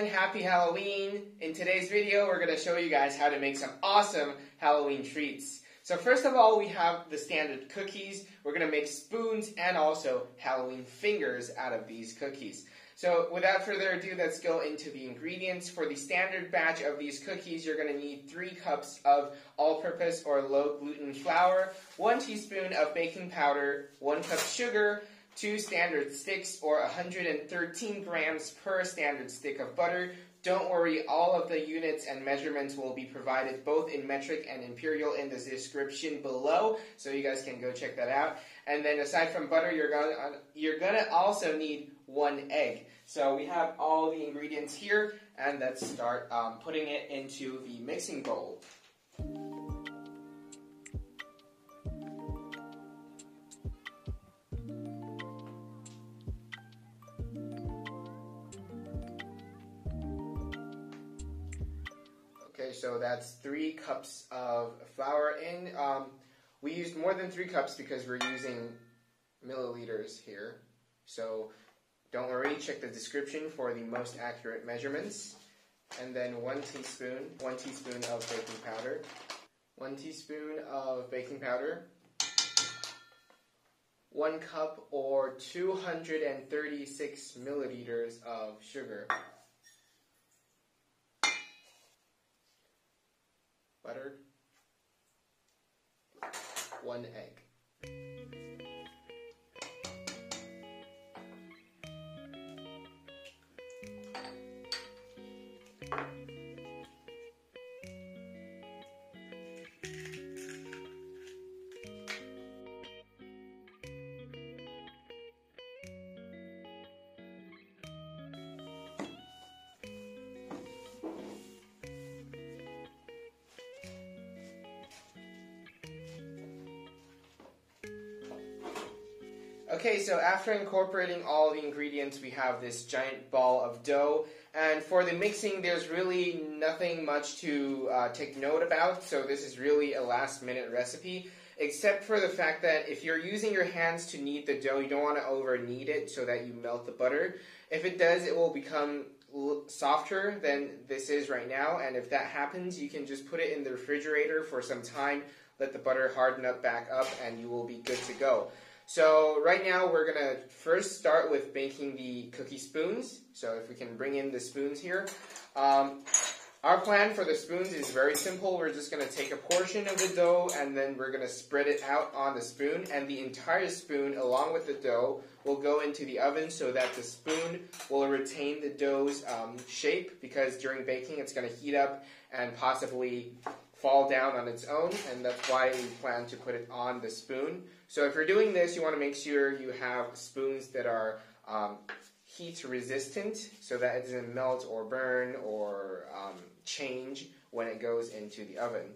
everyone, happy Halloween! In today's video we're going to show you guys how to make some awesome Halloween treats. So first of all we have the standard cookies. We're going to make spoons and also Halloween fingers out of these cookies. So without further ado, let's go into the ingredients. For the standard batch of these cookies, you're going to need 3 cups of all-purpose or low-gluten flour, 1 teaspoon of baking powder, 1 cup sugar, 2 standard sticks or 113 grams per standard stick of butter. Don't worry, all of the units and measurements will be provided both in metric and imperial in the description below, so you guys can go check that out. And then aside from butter, you're gonna also need 1 egg. So we have all the ingredients here, and let's start putting it into the mixing bowl. Okay, so that's 3 cups of flour in. We used more than 3 cups because we're using milliliters here. So don't worry, check the description for the most accurate measurements. And then 1 teaspoon of baking powder. 1 teaspoon of baking powder. 1 cup or 236 milliliters of sugar. Butter, 1 egg. Okay, so after incorporating all the ingredients, we have this giant ball of dough. And for the mixing, there's really nothing much to take note about. So this is really a last-minute recipe, except for the fact that if you're using your hands to knead the dough, you don't want to over-knead it so that you melt the butter. If it does, it will become softer than this is right now. And if that happens, you can just put it in the refrigerator for some time, let the butter harden up back up, and you will be good to go. So right now we're going to first start with making the cookie spoons. So if we can bring in the spoons here. Our plan for the spoons is very simple. We're just going to take a portion of the dough and then we're going to spread it out on the spoon. And the entire spoon along with the dough will go into the oven so that the spoon will retain the dough's shape, because during baking it's going to heat up and possibly fall down on its own, and that's why we plan to put it on the spoon. So if you're doing this, you want to make sure you have spoons that are heat resistant so that it doesn't melt or burn or change when it goes into the oven.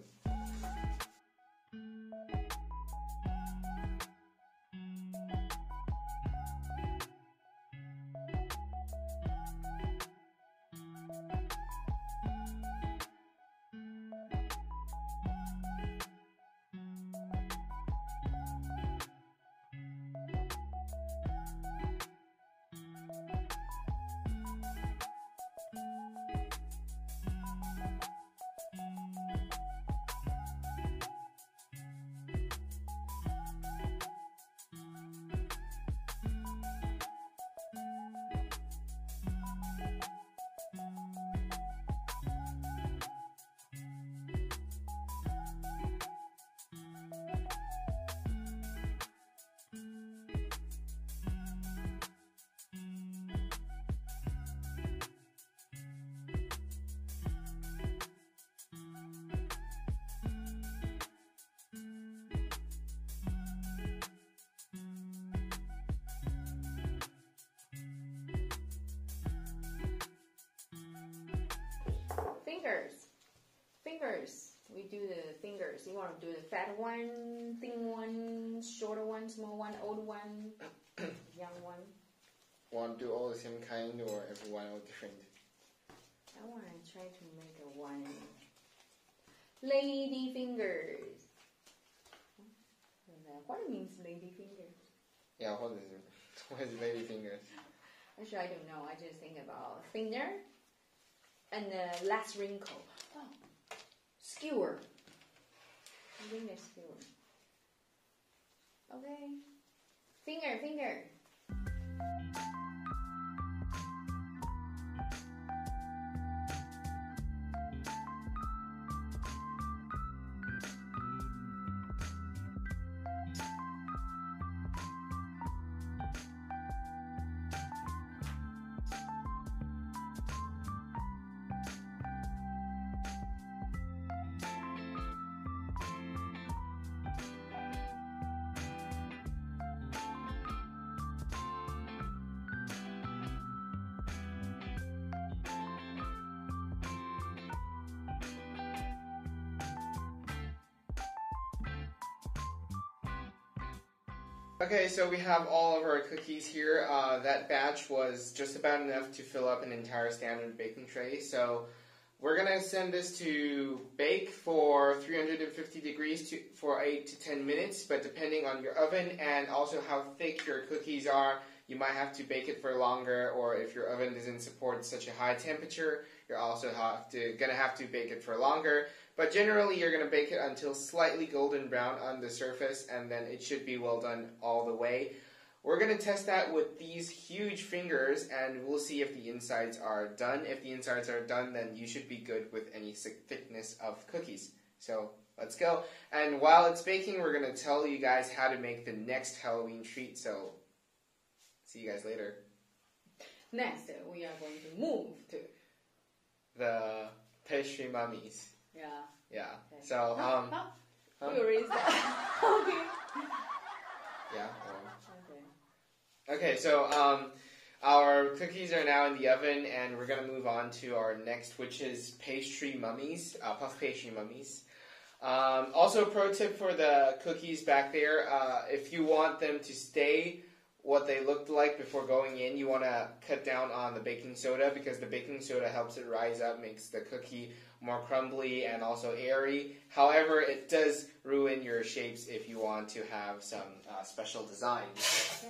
Fingers. We do the fingers. You want to do the fat one, thin one, shorter one, small one, old one, young one? Want to do all the same kind or every one or different? I want to try to make a one. Lady fingers. What means lady fingers? Yeah, what is lady fingers? Actually, I don't know. I just think about finger, And the last wrinkle. Oh, skewer. I think there's skewer. Okay. Finger. Okay, so we have all of our cookies here. That batch was just about enough to fill up an entire standard baking tray. So we're going to send this to bake for 350 degrees for 8 to 10 minutes. But depending on your oven and also how thick your cookies are, you might have to bake it for longer. Or if your oven doesn't support such a high temperature, you're also going to have to bake it for longer. But generally, you're going to bake it until slightly golden brown on the surface, and then it should be well done all the way. We're going to test that with these huge fingers, and we'll see if the insides are done. If the insides are done, then you should be good with any thickness of cookies. So let's go. And while it's baking, we're going to tell you guys how to make the next Halloween treat. So see you guys later. Next, we are going to move to the pastry mummies. Yeah. Okay. So, we erase that. Okay. Yeah. Okay, so our cookies are now in the oven, and we're going to move on to our next, which is pastry mummies, puff pastry mummies. Also, a pro tip for the cookies back there, if you want them to stay what they looked like before going in, you want to cut down on the baking soda, because the baking soda helps it rise up, makes the cookie more crumbly and also airy. However, it does ruin your shapes if you want to have some special designs.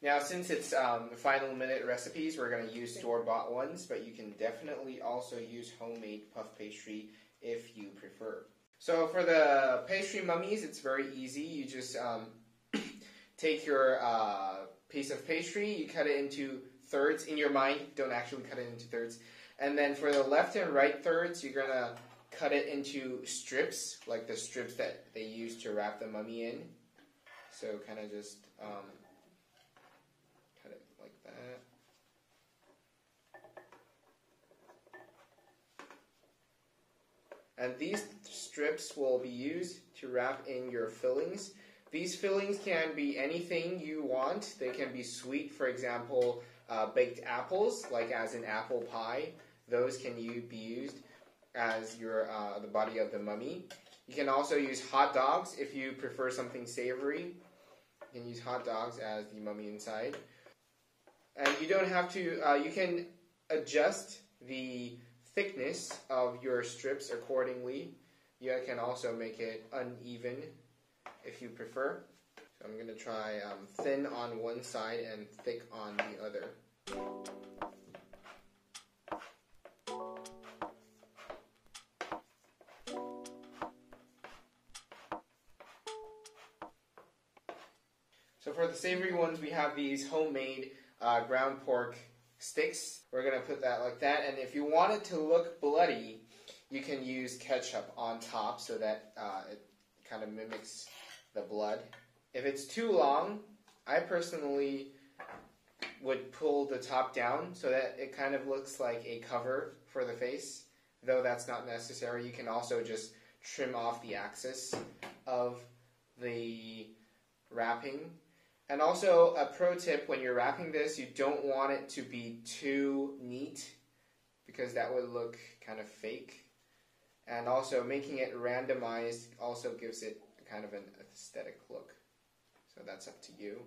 Now, since it's final minute recipes, we're going to use store-bought ones, but you can definitely also use homemade puff pastry if you prefer. So for the pastry mummies, it's very easy. You just take your piece of pastry, you cut it into thirds in your mind. Don't actually cut it into thirds. And then for the left and right thirds, you're going to cut it into strips, like the strips that they use to wrap the mummy in. So kind of just cut it like that. And these strips will be used to wrap in your fillings. These fillings can be anything you want. They can be sweet, for example, baked apples, like as in apple pie. Those can be used as your the body of the mummy. You can also use hot dogs if you prefer something savory. You can use hot dogs as the mummy inside. And you don't have to, you can adjust the thickness of your strips accordingly. You can also make it uneven if you prefer. So I'm going to try thin on one side and thick on the other. So for the savory ones, we have these homemade ground pork sticks. We're going to put that like that. And if you want it to look bloody, you can use ketchup on top so that it kind of mimics the blood. If it's too long, I personally would pull the top down so that it kind of looks like a cover for the face. Though that's not necessary. You can also just trim off the axis of the wrapping. And also, a pro tip, when you're wrapping this, you don't want it to be too neat, because that would look kind of fake. And also, making it randomized also gives it kind of an aesthetic look. So that's up to you.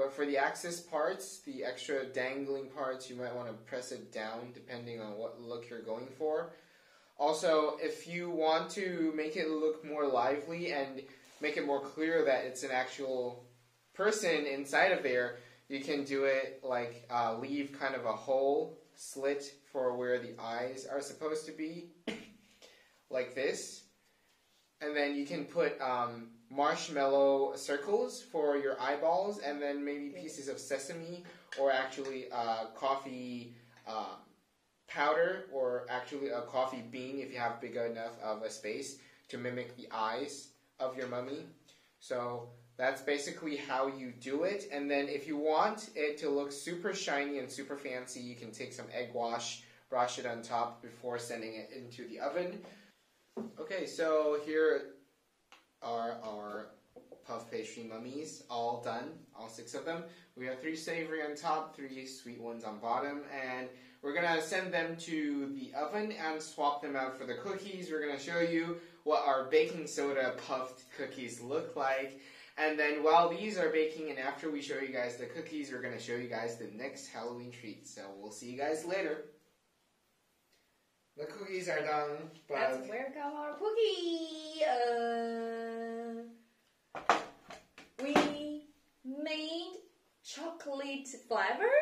But for the axis parts, the extra dangling parts, you might want to press it down depending on what look you're going for. Also, if you want to make it look more lively and make it more clear that it's an actual person inside of there, you can do it like leave kind of a hole, slit for where the eyes are supposed to be, like this. And then you can put marshmallow circles for your eyeballs, and then maybe pieces of sesame, or actually coffee powder, or actually a coffee bean if you have big enough of a space to mimic the eyes of your mummy. So that's basically how you do it. And then if you want it to look super shiny and super fancy, you can take some egg wash, brush it on top before sending it into the oven. Okay, so here are our puff pastry mummies, all done, all 6 of them. We have 3 savory on top, 3 sweet ones on bottom, and we're going to send them to the oven and swap them out for the cookies. We're going to show you what our baking soda puffed cookies look like. And then while these are baking and after we show you guys the cookies, we're going to show you guys the next Halloween treat. So we'll see you guys later. The cookies are done. But let's welcome our cookie. We made chocolate flavor.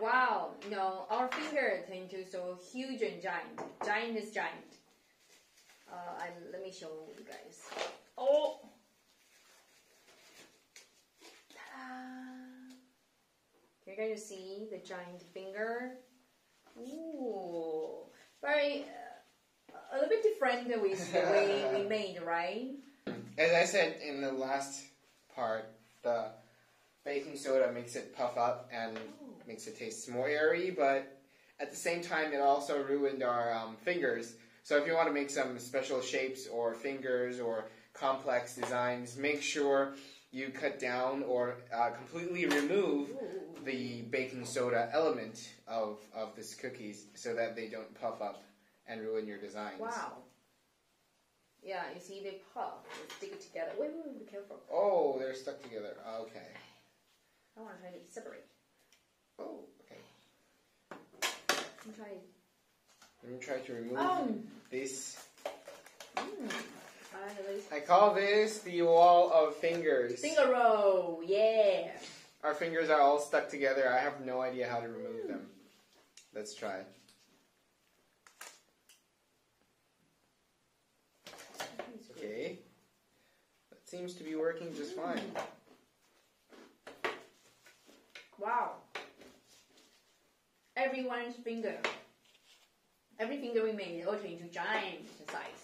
Wow, no, our finger turned to so huge and giant. Giant is giant. Let me show you guys. Oh! Ta-da! You're going to see the giant finger. Ooh, very, a little bit different with the way we made, right? As I said in the last part, the baking soda makes it puff up and makes it taste more airy, but at the same time it also ruined our fingers. So if you want to make some special shapes or fingers or complex designs, make sure you cut down or completely remove the baking soda element of this cookies so that they don't puff up and ruin your designs. Wow. Yeah, you see they puff, they stick together. Wait, be careful. Oh, they're stuck together. Okay. I want to try to separate. Oh, okay. I'm trying. Let me try to remove this. I call this the wall of fingers. Finger roll, yeah. Our fingers are all stuck together. I have no idea how to remove them. Let's try. Okay. That seems to be working just fine. Wow. Everyone's finger. Every finger we made all changed to giant size.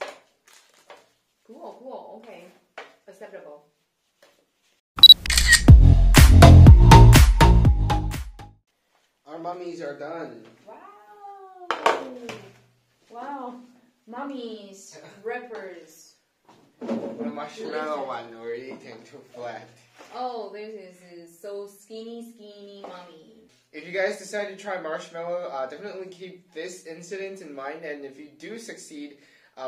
Cool, okay. Acceptable. Our mummies are done. Wow. Mummies, wrappers. The marshmallow one already turned too flat. Oh, this is so skinny mummy. If you guys decide to try marshmallow, definitely keep this incident in mind, and if you do succeed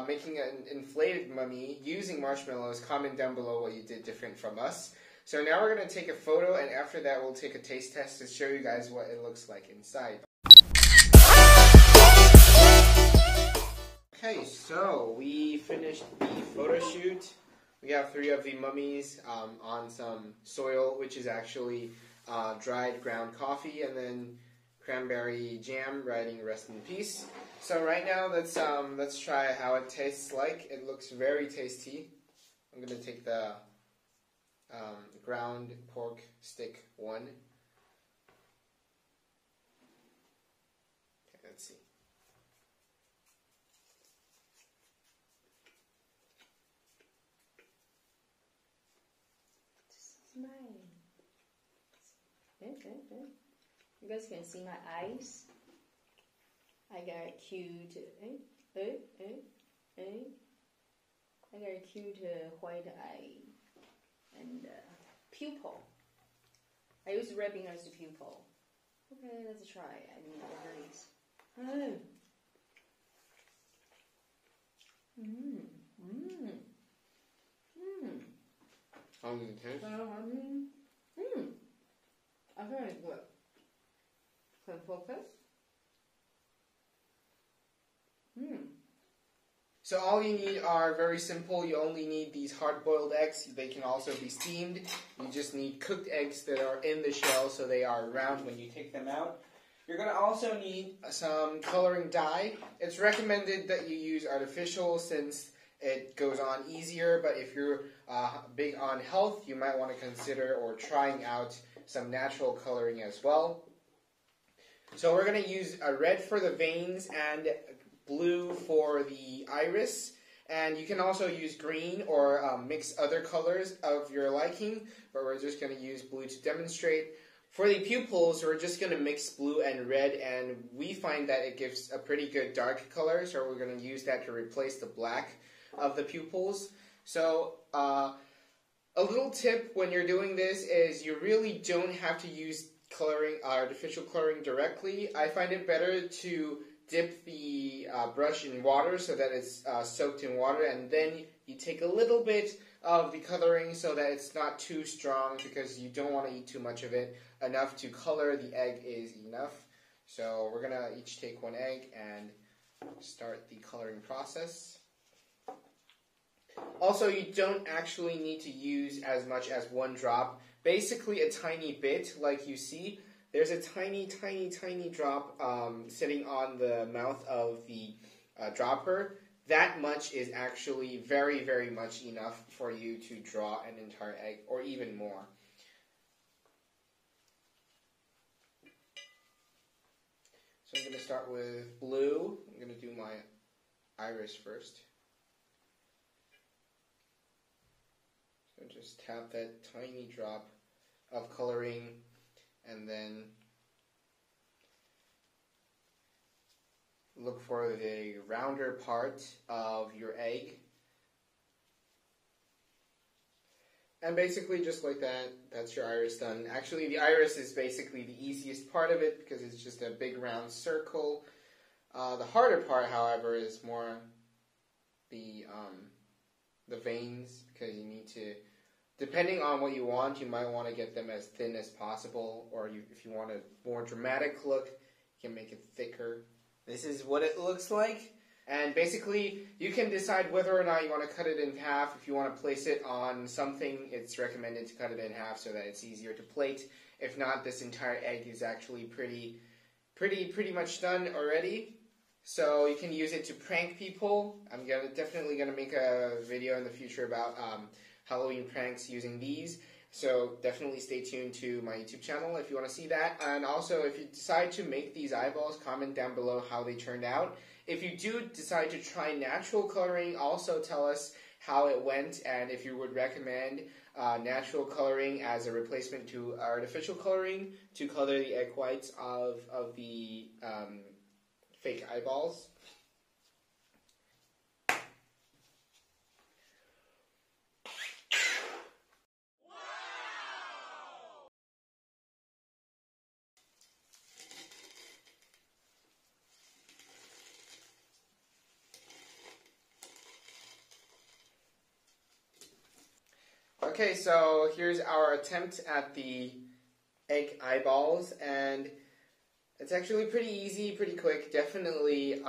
making an inflated mummy using marshmallows, comment down below what you did different from us. So now we're going to take a photo, and after that we'll take a taste test to show you guys what it looks like inside. Okay, so we finished the photo shoot. We have 3 of the mummies on some soil, which is actually dried ground coffee, and then cranberry jam, writing rest in peace. So right now, let's try how it tastes like. It looks very tasty. I'm going to take the ground pork stick 1. Okay, let's see. Okay. You guys can see my eyes. I got a cute, I got a cute white eye and pupil. I use wrapping as the pupil. Okay, let's try. I mean, nice. Oh. How does it taste? I feel like good. Can focus? So all you need are very simple. You only need these hard-boiled eggs. They can also be steamed. You just need cooked eggs that are in the shell so they are round when you take them out. You're going to also need some coloring dye. It's recommended that you use artificial since it goes on easier, but if you're big on health, you might want to consider or trying out some natural coloring as well. So we're going to use a red for the veins and blue for the iris, and you can also use green or mix other colors of your liking, but we're just going to use blue to demonstrate. For the pupils, we're just going to mix blue and red, and we find that it gives a pretty good dark color, so we're going to use that to replace the black of the pupils. So a little tip when you're doing this is you really don't have to use coloring, artificial coloring directly. I find it better to dip the brush in water so that it's soaked in water, and then you take a little bit of the coloring so that it's not too strong because you don't want to eat too much of it. Enough to color the egg is enough. So we're going to each take one egg and start the coloring process. Also, you don't actually need to use as much as one drop. Basically a tiny bit, like you see. There's a tiny, tiny, tiny drop sitting on the mouth of the dropper. That much is actually very, very much enough for you to draw an entire egg, or even more. So I'm going to start with blue. I'm going to do my iris first. So just tap that tiny drop of coloring, and then look for the rounder part of your egg. And basically just like that, that's your iris done. Actually, the iris is basically the easiest part of it because it's just a big round circle. The harder part, however, is more the veins, because you need to, depending on what you want, you might want to get them as thin as possible, or if you want a more dramatic look, you can make it thicker. This is what it looks like. And basically, you can decide whether or not you want to cut it in half. If you want to place it on something, it's recommended to cut it in half so that it's easier to plate. If not, this entire egg is actually pretty much done already. So you can use it to prank people. I'm definitely gonna make a video in the future about Halloween pranks using these. So definitely stay tuned to my YouTube channel if you want to see that. And also, if you decide to make these eyeballs, comment down below how they turned out. If you do decide to try natural coloring, also tell us how it went and if you would recommend natural coloring as a replacement to artificial coloring to color the egg whites of the fake eyeballs. Okay, so here's our attempt at the egg eyeballs, and it's actually pretty easy, pretty quick, definitely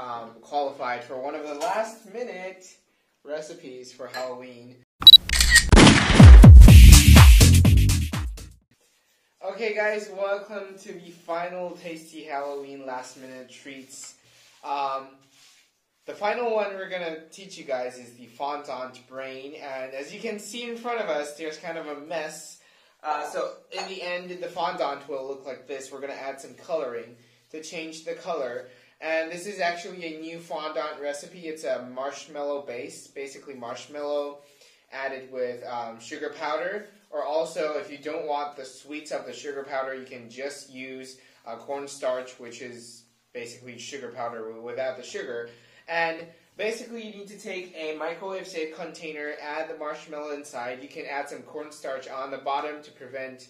qualified for one of the last-minute recipes for Halloween. Okay guys, welcome to the final tasty Halloween last-minute treats. The final one we're going to teach you guys is the fondant brain, and as you can see in front of us, there's kind of a mess. So in the end, the fondant will look like this. We're going to add some coloring to change the color, and this is actually a new fondant recipe. It's a marshmallow base, basically marshmallow added with sugar powder, or also if you don't want the sweets of the sugar powder, you can just use cornstarch, which is basically sugar powder without the sugar. And basically you need to take a microwave-safe container, add the marshmallow inside. You can add some cornstarch on the bottom to prevent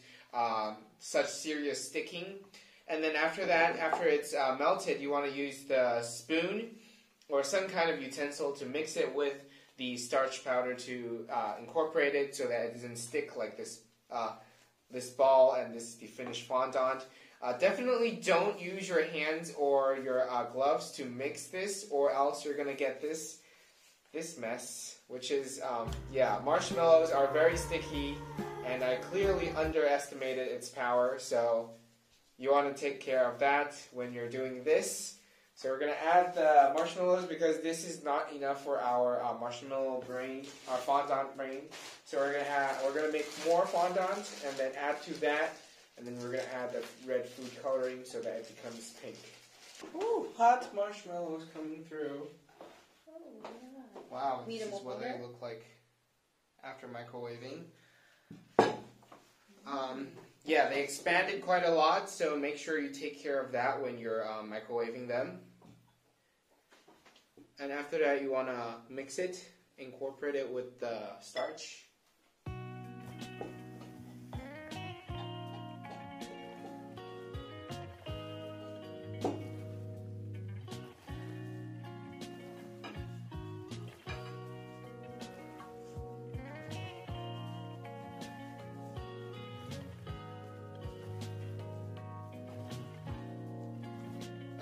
such serious sticking. And then after that, after it's melted, you want to use the spoon or some kind of utensil to mix it with the starch powder to incorporate it so that it doesn't stick like this this ball, and this is the finished fondant. Definitely don't use your hands or your gloves to mix this, or else you're gonna get this mess, which is marshmallows are very sticky, and I clearly underestimated its power, so you want to take care of that when you're doing this. So we're going to add the marshmallows because this is not enough for our marshmallow brain, our fondant brain. So we're going to make more fondant and then add to that, and then we're going to add the red food coloring so that it becomes pink. Ooh, hot marshmallows coming through. Oh, yeah. Wow, this is what they look like after microwaving. Yeah, they expanded quite a lot, so make sure you take care of that when you're microwaving them. And after that, you want to mix it, incorporate it with the starch.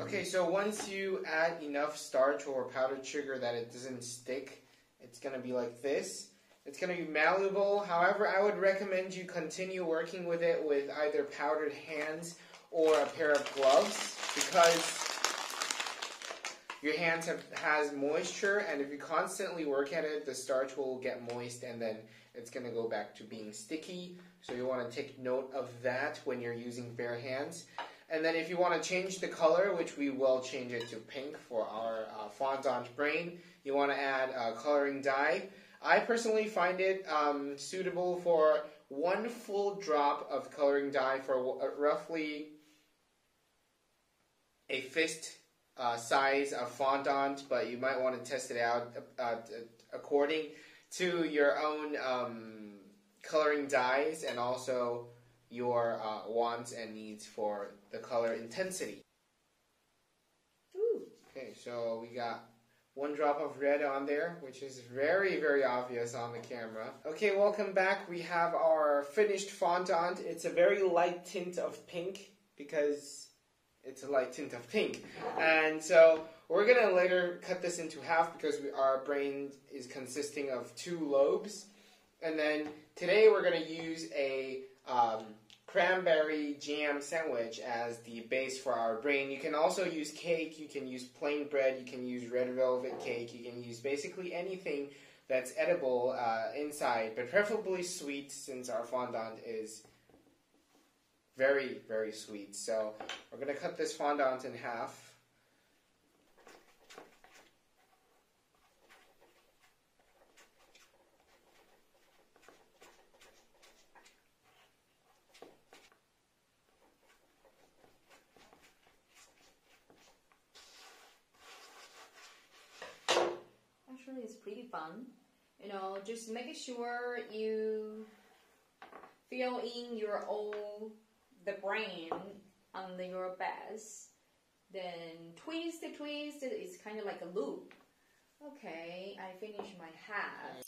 Okay, so once you add enough starch or powdered sugar that it doesn't stick, it's going to be like this. It's going to be malleable. However, I would recommend you continue working with it with either powdered hands or a pair of gloves, because your hands has moisture, and if you constantly work at it, the starch will get moist and then it's going to go back to being sticky. So you want to take note of that when you're using bare hands. And then if you want to change the color, which we will change it to pink for our fondant brain, you want to add a coloring dye. I personally find it suitable for 1 full drop of coloring dye for roughly a fist size of fondant, but you might want to test it out according to your own coloring dyes and also your wants and needs for the color intensity. Ooh. Okay, so we got 1 drop of red on there, which is very, very obvious on the camera. Okay, welcome back. We have our finished fondant. It's a very light tint of pink because it's a light tint of pink. And so we're going to later cut this into half because our brain is consisting of 2 lobes. And then today we're going to use a cranberry jam sandwich as the base for our brain. You can also use cake, you can use plain bread, you can use red velvet cake, you can use basically anything that's edible inside, but preferably sweet since our fondant is very, very sweet. So we're going to cut this fondant in half. Actually, it's pretty fun. You know, just make sure you fill in the brain under your base. Then twist. It's kind of like a loop. Okay, I finished my half.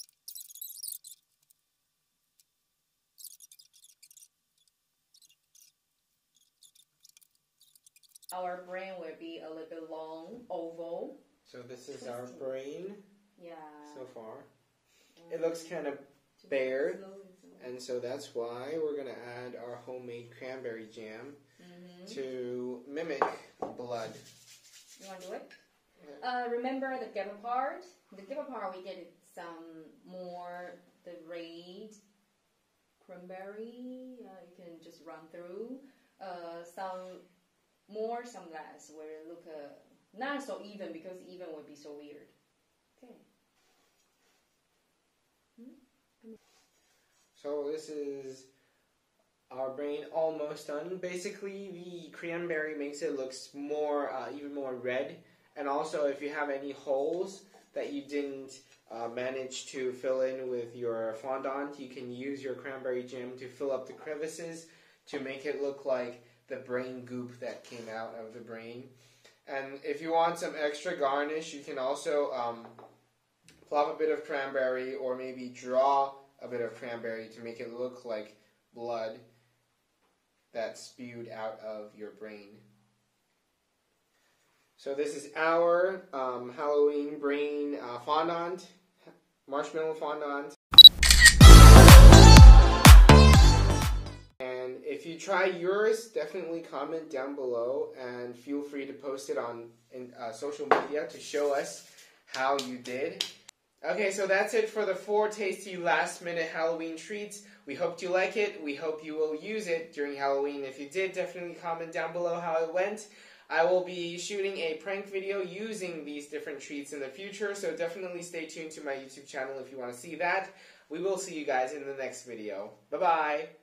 Our brain will be a little bit long, oval. So this is our brain. Yeah. So far. It looks kind of bare, and so that's why we're going to add our homemade cranberry jam to mimic blood. You want to do it? Yeah. Remember the gappa part? The gappa part we did some more, the red cranberry, you can just run through. Some more, some less, where it look not so even, because even would be so weird. Okay. So this is our brain almost done. Basically, the cranberry makes it look more, even more red. And also, if you have any holes that you didn't manage to fill in with your fondant, you can use your cranberry jam to fill up the crevices to make it look like the brain goop that came out of the brain. And if you want some extra garnish, you can also plop a bit of cranberry or maybe draw a bit of cranberry to make it look like blood that spewed out of your brain. So this is our Halloween brain fondant, marshmallow fondant. And if you try yours, definitely comment down below and feel free to post it on social media to show us how you did. Okay, so that's it for the 4 tasty last-minute Halloween treats. We hope you like it. We hope you will use it during Halloween. If you did, definitely comment down below how it went. I will be shooting a prank video using these different treats in the future, so definitely stay tuned to my YouTube channel if you want to see that. We will see you guys in the next video. Bye-bye!